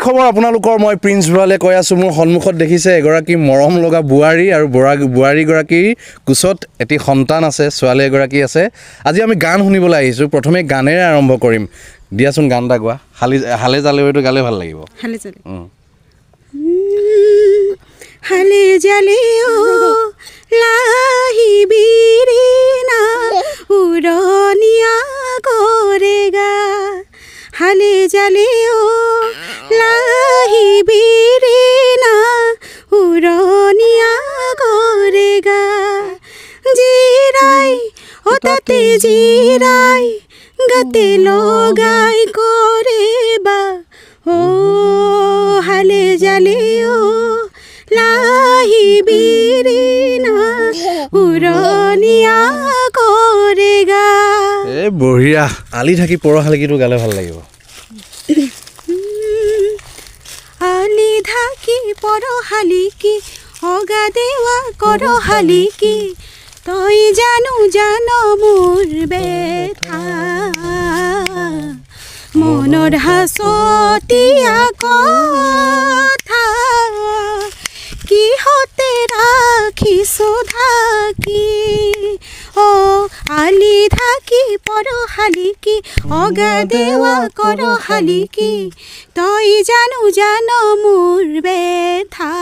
খবৰ আপোনালোকৰ মই প্ৰিন্স ভৰালে কৈ আছো মোৰ সন্মুখত দেখিছে এগৰাকী মৰম লগা বুৱাৰী আৰু বুৱাৰী গৰাকী কুছত এটি সন্তান আছে ছোৱালী এগৰাকী আছে আজি আমি গান শুনিবলৈ আহিছো প্ৰথমে গানেৰে আৰম্ভ কৰিম দিয়াচোন গানটা গোৱা হালে জালে হয়তো গালে ভাল লাগিব হালে জালে হালে জালে ও লাহি বিৰিনা উৰণিয়া কৰেগা হালে জালে ও লাহি বিৰিনা উৰণিয়া কৰেগা জিৰাই ওতাতে জিৰাই গাতে লগাই কৰেবা ও হালে জালে ও লাহি বিৰিনা উৰণিয়া কৰেগা এ বঢ়িয়া আলি থাকি পৰহালিকিটো গালে ভাল লাগিব আলি থাকি পৰহালিকি অগা দেৱা কৰহালিকি তই জানো মোৰ বেথা মনৰ হাসতিয়া কথা কিহতে ৰাখিছো ঢাকি ও আলি থাকি পৰহালিকি অগা দেৱা কৰহালিকি তই জানো মোৰ বেথা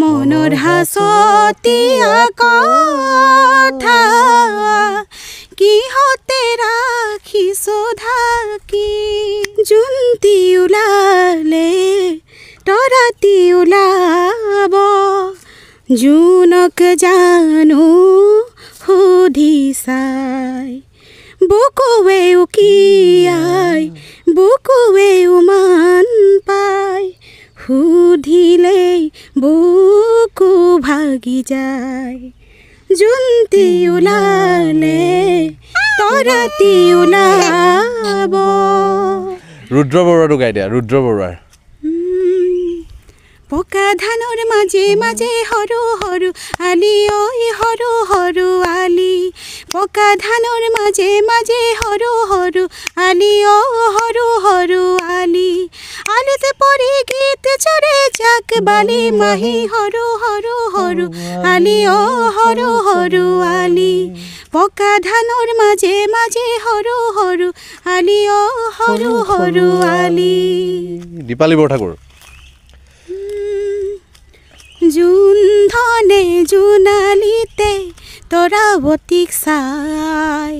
মনৰ হাসতিয়া কথা কিহতে ৰাখিছো ঢাকি জুন্তি ওলালে তৰাতি ওলাব জুনক জানো সুধি চাই বুকুৱে উকিয়াই বুকুৱে উমান পাই সুধিলেই বুকু ভাগি যায় জুন্তি ওলালে তৰাতি ওলাব ৰুদ্ৰ বৰুৱাটো গাই দিয়া ৰুদ্ৰ বৰুৱাৰ পকা ধানৰ মাজে মাজে সৰু সৰু আলি ঐ সৰু সৰু আলি পকা ধানৰ মাজে মাজে সৰু সৰু আলি ও সৰু সৰু আলি আলিতে পৰি গীত চৰে জাক বালি মাহি সৰু সৰু সৰু আলি ও সৰু সৰু আলি পকা ধানৰ মাজে মাজে সৰু সৰু আলি ও সৰু সৰু আলি দীপালী বৰঠাকুৰ জুন ধনে জোনালিতে তৰাৱতীক চাই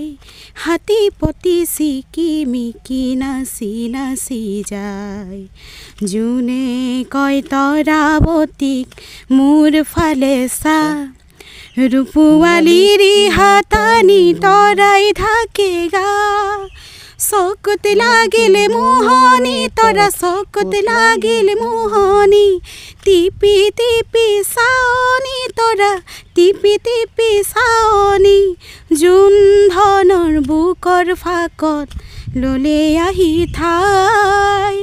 হাতী পতি চিকি মিকি নাচি নাচি যায় জোনে কয় তৰাৱতীক মোৰ ফালে চা ৰূপৱালীৰ হাতানি তৰাই থাকে গা চকুত লাগিলে মোহনি তৰা চকুত লাগিলে মোহনি টিপি টিপি চাওনি তৰা টিপি টিপি চাওনি জোন ধনৰ বুকৰ ফাকত ললে আহি ঠাই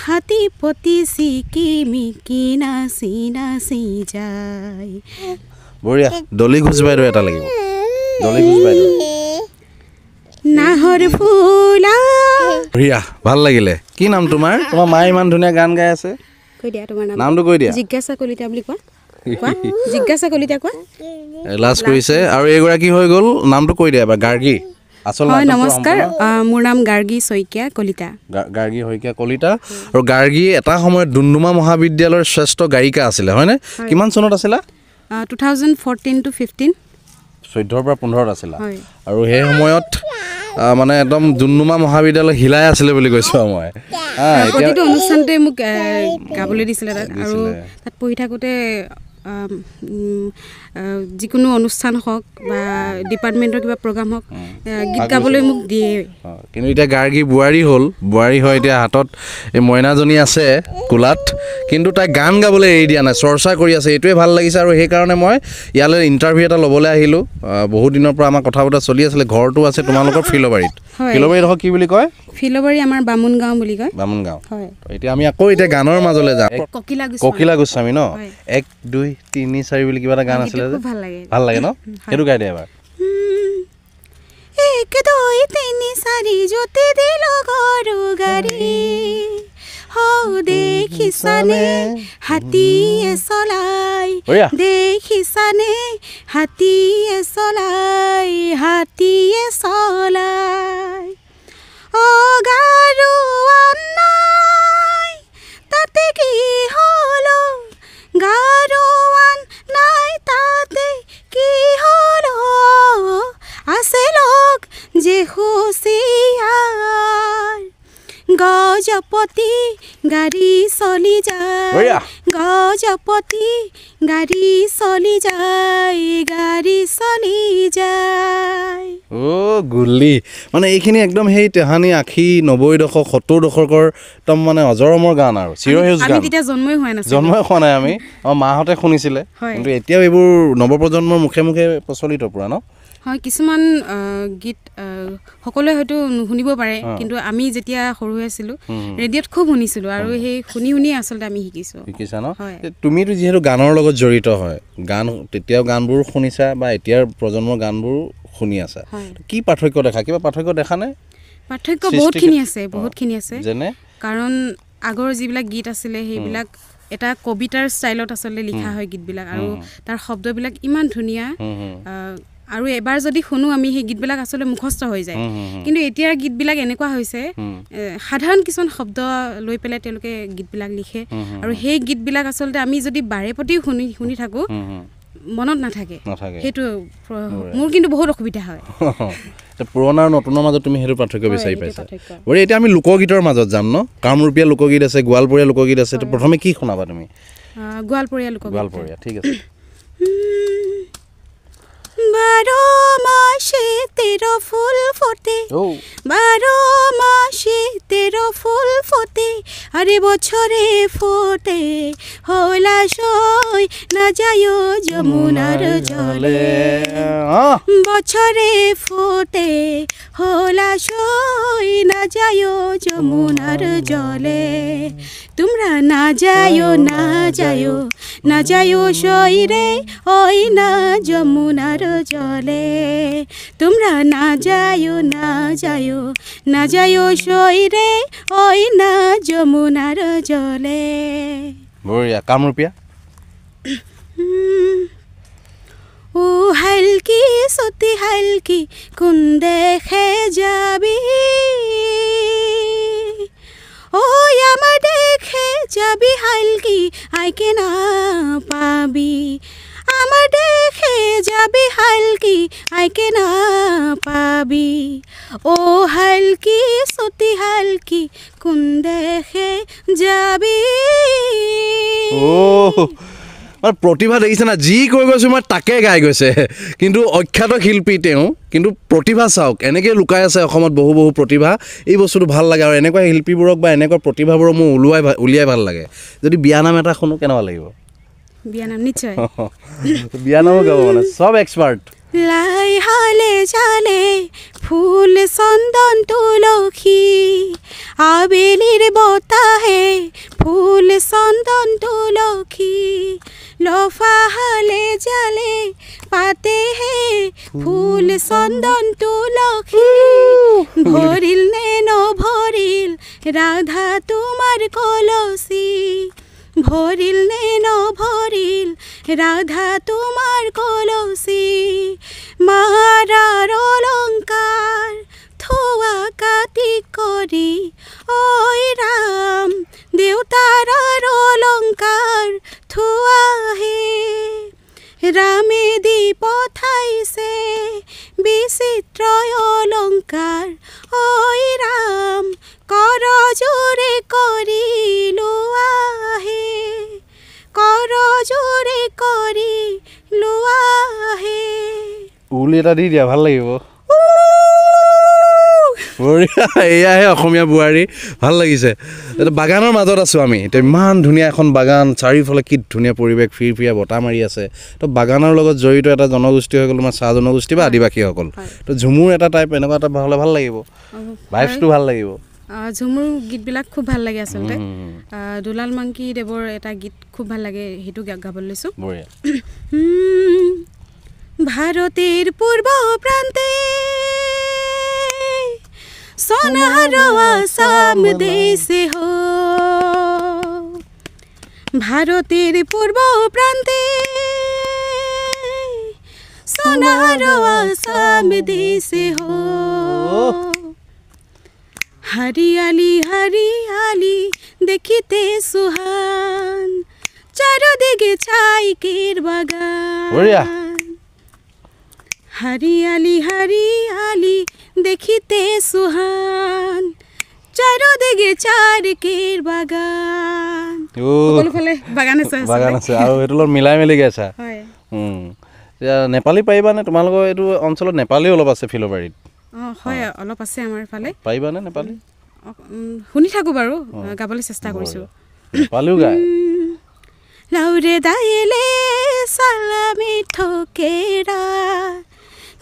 হাতী পতি চিকি মিকি নাচি নাচি যায় বঢ়িয়া দলি ঘোষ বাইদেউ এটা লাগিব দলি ঘোষ বাইদেউ নাহৰ ফুলা বঢ়িয়া ভাল লাগিলে কি নাম তোমাৰ মায়ে ইমান ধুনীয়া গান গাই আছে কৈ দিয়া তোমাৰ নামটো কৈ দিয়া জিজ্ঞাসা কলিতা বুলি কোৱা জিজ্ঞাসা কলিতা কোৱা লাষ্ট কৰিছে আৰু এগৰাকী হৈ গ'ল নামটো কৈ দিয়া এবাৰ গাৰ্গী আচল হয় নমস্কাৰ মোৰ নাম গাৰ্গী শইকীয়া কলিতা গাৰ্গী শইকীয়া কলিতা আৰু গাৰ্গী এটা সময়ত ডুমডুমা মহাবিদ্যালয়ৰ শ্ৰেষ্ঠ গায়িকা আছিলে হয়নে কিমান চনত আছিলা 2014 to 15 14 পৰা 15 আছিলা আৰু সেই সময়ত মানে একদম ডুমডুমা মহাবিদ্যালয় হিলাই আছিলে বুলি কৈছো মই প্ৰতিটো অনুষ্ঠানতে মোক গাবলৈ দিছিলে আৰু তাত পঢ়ি থাকোতে যিকোনো অনুষ্ঠান হওক বা ডিপাৰ্টমেণ্টৰ কিবা প্ৰগ্ৰাম হওক গীত গাবলৈ মোক দিয়ে কিন্তু এতিয়া গাৰ্গী বুৱাৰী হ'ল বুৱাৰী হয় এতিয়া হাতত এই মইনাজনী আছে কুলাত কিন্তু তাই গান গাবলৈ এৰি দিয়া নাই চৰ্চা কৰি আছে এইটোৱে ভাল লাগিছে আৰু সেইকাৰণে মই ইয়ালৈ ইণ্টাৰভিউ এটা ল'বলৈ আহিলোঁ বহুত দিনৰ পৰা আমাৰ কথা বতৰা চলি আছিলে ঘৰটো আছে তোমালোকৰ ফিলবাৰীত ফিলবাৰীত কি বুলি কয় ফিলবাৰী আমাৰ বামুণগাঁও বুলি কয় বামুণগাঁও হয় এতিয়া আমি আকৌ এতিয়া গানৰ মাজলৈ যাওঁ ককিলা গোস্বামী ন 1 2 3 4 বুলি কিবা এটা গান আছিলে ভাল লাগে ন সেইটো গাই দে এবাৰ 1 2 3 4 জ্যোতি দিলো গৰু গাড়ী দেখিছানে হাতীয়ে চলাই বঢ়িয়া। দেখিছানে হাতীয়ে চলাই হাতীয়ে চলাই গাৰোৱান নাই তাতে কি হলো গাৰোৱান নাই তাতে কি হলো আছে লোক যে হুঁচিয়াৰ গজপতি গাড়ী চলি যায় বঢ়িয়া। গজপতি গাড়ী চলি যায় গাড়ী চলি যায় গুল্লি মানে এইখিনি একদম সেই তেহানি 80 90 দশক 70 দশকৰ একদম মানে অজৰমৰ গান আৰু চিৰসেউজ আমি গান তেতিয়া জন্মই হোৱা নাছিল জন্মই হোৱা নাই আমি আমাৰ মাহঁতে শুনিছিলে হয়। কিন্তু এতিয়াও এইবোৰ নৱপ্ৰজন্মৰ মুখে মুখে প্ৰচলিত পুৰা ন হয় কিছুমান গীত সকলোৱে হয়তো নুশুনিব পাৰে কিন্তু আমি যেতিয়া সৰু হৈ আছিলোঁ ৰেডিঅ'ত খুব শুনিছিলোঁ আৰু সেই শুনি শুনি আচলতে আমি শিকিছা ন হয়। তুমিতো যিহেতু গানৰ লগত জড়িত হয় গান তেতিয়াও গানবোৰ শুনিছা বা এতিয়াৰ প্ৰজন্মৰ গানবোৰ শুনি আছা হয়। কি পাৰ্থক্য দেখা কিবা পাৰ্থক্য দেখা নে পাৰ্থক্য বহুতখিনি আছে যেনে কাৰণ আগৰ যিবিলাক গীত আছিলে সেইবিলাক এটা কবিতাৰ ষ্টাইলত আচলতে লিখা হয় গীতবিলাক আৰু তাৰ শব্দবিলাক ইমান ধুনীয়া আৰু এবাৰ যদি শুনো আমি সেই গীতবিলাক আচলতে মুখস্থ হৈ যায় কিন্তু এতিয়াৰ গীতবিলাক এনেকুৱা হৈছে সাধাৰণ কিছুমান শব্দ লৈ পেলাই তেওঁলোকে গীতবিলাক লিখে আৰু সেই গীতবিলাক আচলতে আমি যদি বাৰে প্ৰতি শুনি থাকোঁ মনত নাথাকে সেইটো মোৰ কিন্তু বহুত অসুবিধা হয় পুৰণা আৰু নতুনৰ মাজত তুমি সেইটো পাৰ্থক্য বিচাৰি পাইছা বঢ়িয়া এতিয়া আমি লোকগীতৰ মাজত যাম ন কামৰূপীয়া লোকগীত আছে গোৱালপৰীয়া লোকগীত আছে প্ৰথমে কি শুনাবা তুমি গোৱালপৰীয়া লোকগীত গোৱালপৰীয়া ঠিক আছে 12 মাসে 13 ফুল ফোটে 12 মাসে 13 ফুল ফোটে আরে বছরে ফোটে হলাশয় না যায় যমুনার জলে বছরে ফোটে হলাশয় না যায় যমুনার জলে তোমরা না যায় সইরে ওই না যমুনার জলে তোমরা না যায় সইরে ওই না যমুনার জলে বঢ়িয়া কামৰূপীয়া ও হালকি সতি হালকি কোন দেখে যাবি ওই আমার দেখে যাবি হালকি আইকে না পাবি আমার দেখে যাবি হালকি আইকে না পাবি ও হালকি সতি হালকি কোন দেখে যাবি মানে প্ৰতিভা দেখিছে না যি কৈ গৈছোঁ মই তাকে গাই গৈছে কিন্তু অখ্যাত শিল্পী তেওঁ কিন্তু প্ৰতিভা চাওক এনেকৈ লুকাই আছে অসমত বহু প্ৰতিভা এই বস্তুটো ভাল লাগে আৰু এনেকুৱা শিল্পীবোৰক বা এনেকুৱা প্ৰতিভাবোৰক মোৰ উলিয়াই ভাল লাগে যদি বিয়ানাম এটা শুনো কেনেকুৱা লাগিব বিয়ানাম নিশ্চয় বিয়ানামো গাব মানে সব এক্সপাৰ্ট লাই হালে জালে ফুল চন্দন তুলসী আবেলির বতাহে ফুল চন্দন তুলসী লফা হালে জালে পাতে হে ফুল চন্দন তুলসী ভরিল নে নভরিল রাধা তোমার কলসী ভরিল নে নভরিল রাধা তোমার কলসী মারার অলঙ্কার থোয়া কাটি করি ওই রাম দেউতারার অলঙ্কার থোয়া হে রামে দি পথাইছে বিচিত্র অলঙ্কার ওই রাম কর জোরে করি লোয়া হে কর জোরে করি লোৱা হে উলি এটা দি দিয়া ভাল লাগিব বঢ়িয়া এয়াহে অসমীয়া বোৱাৰী ভাল লাগিছে এটা বাগানৰ মাজত আছোঁ আমি এতিয়া ইমান ধুনীয়া এখন বাগান চাৰিওফালে কি ধুনীয়া পৰিৱেশ ফিৰফিৰীয়া বতাহ মাৰি আছে তো বাগানৰ লগত জড়িত এটা জনগোষ্ঠী হৈ গ'ল আমাৰ চাহ জনগোষ্ঠী বা আদিবাসীসকল তো ঝুমুৰ এটা টাইপ এনেকুৱা এটা হ'লে ভাল লাগিব ভাইবছটো ভাল লাগিব ঝুমুৰ গীতবিলাক খুব ভাল লাগে আচলতে দুলাল মাংকি দেৱৰ এটা গীত খুব ভাল লাগে সেইটো গাবলৈ লৈছোঁ বঢ়িয়া ভাৰতেৰ পূর্ব প্রান্তে সোনার আসাম দেশে হো ভারতের পূর্ব প্রান্তে সোনার আসাম দেশে হো হরিয়ালি হরিয়ালি দেখিতে সুহান চারদিকে চাইকের বঢ়িয়া। বাগান হরিয়ালি হরিয়ালি দেখিতে সুহান চারদিকে চাইকের বাগান সকলোফালে বাগান আছে বাগান আছে আৰু এইটো লগত মিলাই মেলি গাইছা। হয় এতিয়া নেপালী পাৰিবানে? তোমালোকৰ এইটো অঞ্চলত নেপালী অলপ আছে ফিলবাৰীত। হয় অলপ আছে আমাৰ ফালে। পাৰিবানে নেপালী? শুনি থাকোঁ বাৰু, গাবলৈ চেষ্টা কৰিছোঁ। নেপালীও গায়। লাউৰে দাইলে সালামি ঠোকেৰা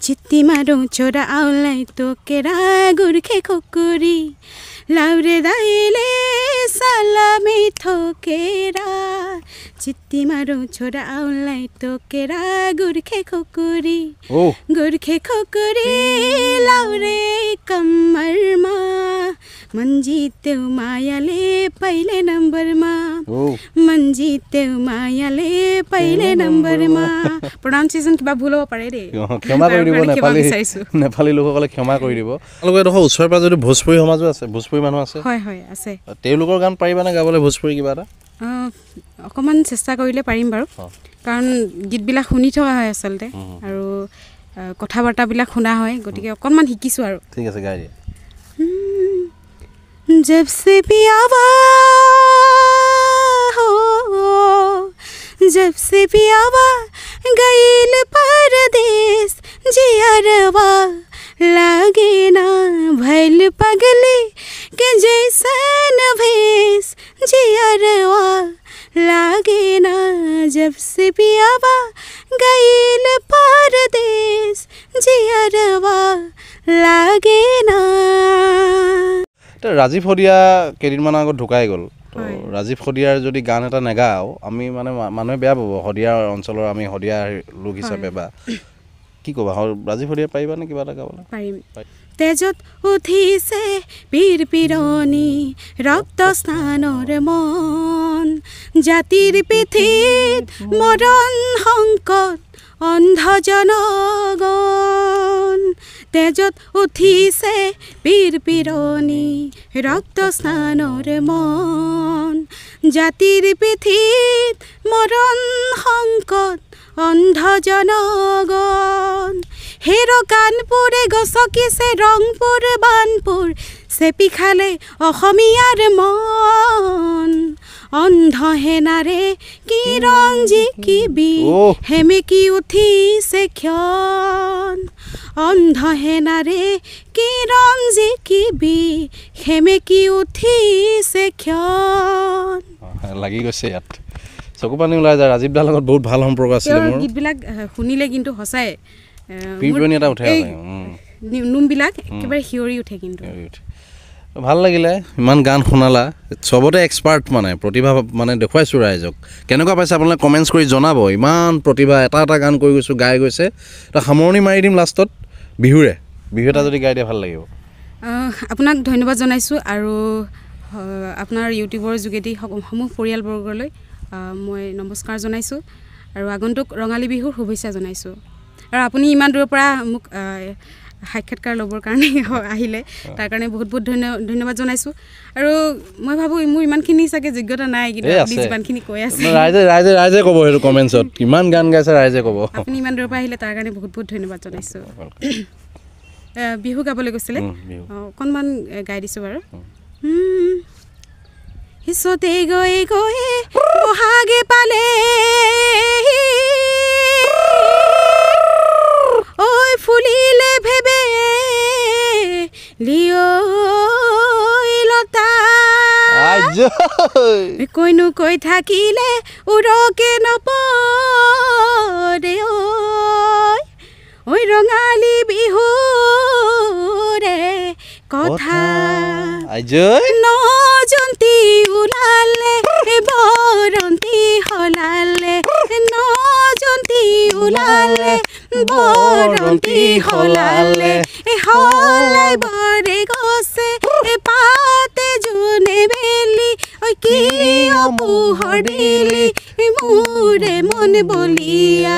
চিত্তি মাৰো চোৰা আউলাই তোকেৰা গুৰখে খুকুৰি লাউৰে দাইলে সালামি ঠোকেৰা চিত্তি মাৰো চোৰা আউলাই তোকেৰা গুৰখে খুকুৰি গুৰখে খুকুৰি লাউৰে কম্মरमा মঞ্জিতেও মায়ালে পাইলে নম্বरमा মঞ্জিতেও মায়ালে পাইলে নম্বरमा। প্ৰনাউন্সিয়েশ্যন কিবা ভুল হ'ব পাৰে দেই, ক্ষমা কৰি দিব। নেপালী লোকসকলে ক্ষমা কৰি দিব। তেওঁলোকৰ এডোখৰ ওচৰে পাঁজৰে ভোজপুৰী সমাজো আছে, ভোজপুৰী মানুহ আছে। হয় হয় আছে। তেওঁলোকৰ গান পাৰিবানে গাবলৈ ভোজপুৰী কিবা এটা? অকণমান চেষ্টা কৰিলে পাৰিম বাৰু, কাৰণ গীতবিলাক শুনি থকা হয় আচলতে আৰু কথা বাৰ্তাবিলাক শুনা হয়, গতিকে অকণমান শিকিছোঁ আৰু। ঠিক আছে, গাই দিয়া। जब से पियावा हो जब से पियावा गईल परदेश जियरवा लागे ना भैल पगली के जैसन भेस जियरवा लागे ना जब से पियावा गईल परदेश जियरवा लागे ना। ৰাজীৱ শদিয়া কেইদিনমানৰ আগত ঢুকাই গ'ল। তো ৰাজীৱ শদিয়াৰ যদি গান এটা নেগাওঁ আমি মানে মানুহে বেয়া পাব, শদিয়াৰ অঞ্চলৰ আমি শদিয়াৰ লোক হিচাপে। বা কি ক'বা, ৰাজীৱ শদিয়া পাৰিবানে কিবা এটা গাবলৈ? পাৰিম। তেজত উঠিছে পীৰ পিৰণি ৰক্ত স্নানৰ মন জাতিৰ পিঠিত মৰণ সংকট অন্ধ জনগণ তেজত উঠিছে পীৰ পিৰণি ৰক্ত স্নানৰ মন জাতিৰ পিঠিত মৰণ সংকট অন্ধ জনগণ হেৰ কাণপুৰে গছকিছে ৰংপুৰ বানপুৰ চেপি খালে অসমীয়াৰ মন অন্ধ হেনাৰে কিৰণ জিকিবি হেমেকি উঠিছে ক্ষণ অন্ধ হেনাৰে কিৰণ জিকিবি হেমেকি উঠিছে ক্ষণ। লাগি গৈছে ইয়াত, চকু পানী ওলাই যায়। ৰাজীৱ দাৰ লগত বহুত ভাল সম্পৰ্ক আছিলে মোৰ। গীতবিলাক শুনিলে কিন্তু সঁচাই এটা উঠে, নোমবিলাক একেবাৰে শিয়ৰি উঠে। কিন্তু ভাল লাগিলে, ইমান গান শুনালা, চবতে এক্সপাৰ্ট মানে প্ৰতিভা মানে দেখুৱাইছোঁ ৰাইজক। কেনেকুৱা পাইছে আপোনালোকে কমেণ্টছ কৰি জনাব। ইমান প্ৰতিভা, এটা এটা গান কৰি গৈছোঁ, গাই গৈছে। তো সামৰণি মাৰি দিম লাষ্টত বিহু এটা যদি গাই দিয়ে ভাল লাগিব। আপোনাক ধন্যবাদ জনাইছোঁ আৰু আপোনাৰ ইউটিউবৰ যোগেদি সমূহ পৰিয়ালবৰ্গলৈ মই নমস্কাৰ জনাইছোঁ আৰু আগন্তুক ৰঙালী বিহুৰ শুভেচ্ছা জনাইছোঁ। আৰু আপুনি ইমান দূৰৰ পৰা মোক সাক্ষাৎকাৰ ল'বৰ কাৰণে আহিলে, তাৰ কাৰণে বহুত বহুত ধন্যবাদ জনাইছোঁ। আৰু মই ভাবোঁ মোৰ ইমানখিনি চাগে যোগ্যতা নাই, কিন্তু যিমানখিনি কৈ আছে ৰাইজে ক'ব সেইটো কমেণ্টছত, কিমান গান গাইছে ৰাইজে ক'ব। আপুনি ইমান দূৰৰ পৰা আহিলে তাৰ কাৰণে বহুত বহুত ধন্যবাদ জনাইছোঁ। বিহু গাবলৈ গৈছিলে, অকণমান গাই দিছোঁ বাৰু। হিচতে গৈ গৈ বহাগে পালে ঐ ফুলিলে ভেবে লিঅ লতা কৈনো কৈ থাকিলে উৰকে নপৰে ঐ ৰঙালী বিহুৰে কথা নজন্তি ওলালে বৰন্তি সলালে নজন্তি ওলালে বৰন্তি সলালে সলাই বৰে গছে পাতে জোনে বেলি ঐ কি পোহৰ দিলি মোৰে মন বলিয়া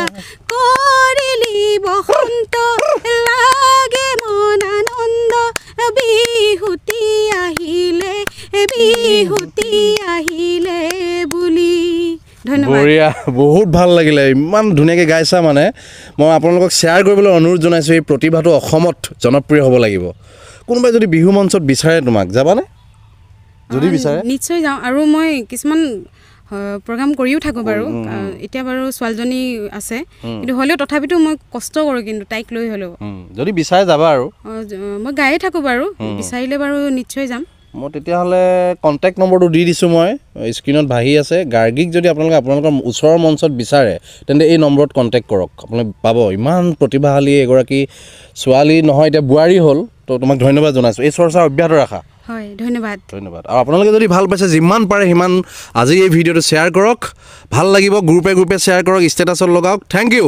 কৰিলি বসন্ত লাগে মন আনন্দ বিহুতি আহিলে বুলি ধন্যবাদ বঢ়িয়া বহুত ভাল লাগিলে ইমান ধুনীয়াকৈ গাইছা মানে মই আপোনালোকক শ্বেয়াৰ কৰিবলৈ অনুৰোধ জনাইছোঁ এই প্ৰতিভাটো অসমত জনপ্ৰিয় হ'ব লাগিব কোনোবাই যদি বিহু মঞ্চত বিচাৰে তোমাক যাবানে যদি বিচাৰে নিশ্চয় যাওঁ আৰু মই কিছুমান প্ৰগ্ৰাম কৰিও থাকোঁ বাৰু এতিয়া বাৰু ছোৱালীজনী আছে কিন্তু হ'লেও তথাপিতো মই কষ্ট কৰোঁ কিন্তু তাইক লৈ হ'লেও যদি বিচাৰে যাবা আৰু মই গায়ে থাকোঁ বাৰু বিচাৰিলে বাৰু নিশ্চয় যাম মই তেতিয়াহ'লে কণ্টেক্ট নম্বৰটো দি দিছোঁ মই স্ক্ৰীণত ভাহি আছে গাৰ্গীক যদি আপোনালোকৰ ওচৰৰ মঞ্চত বিচাৰে তেন্তে এই নম্বৰত কণ্টেক্ট কৰক আপোনালোকে পাব ইমান প্ৰতিভাশালী এগৰাকী ছোৱালী নহয় এতিয়া বোৱাৰী হ'ল তো তোমাক ধন্যবাদ জনাইছোঁ এই চৰ্চা অব্যাহত ৰাখা হয় ধন্যবাদ আৰু আপোনালোকে যদি ভাল পাইছে যিমান পাৰে সিমান আজি এই ভিডিঅ'টো শ্বেয়াৰ কৰক ভাল লাগিব গ্ৰুপে শ্বেয়াৰ কৰক ষ্টেটাছত লগাওক থেংক ইউ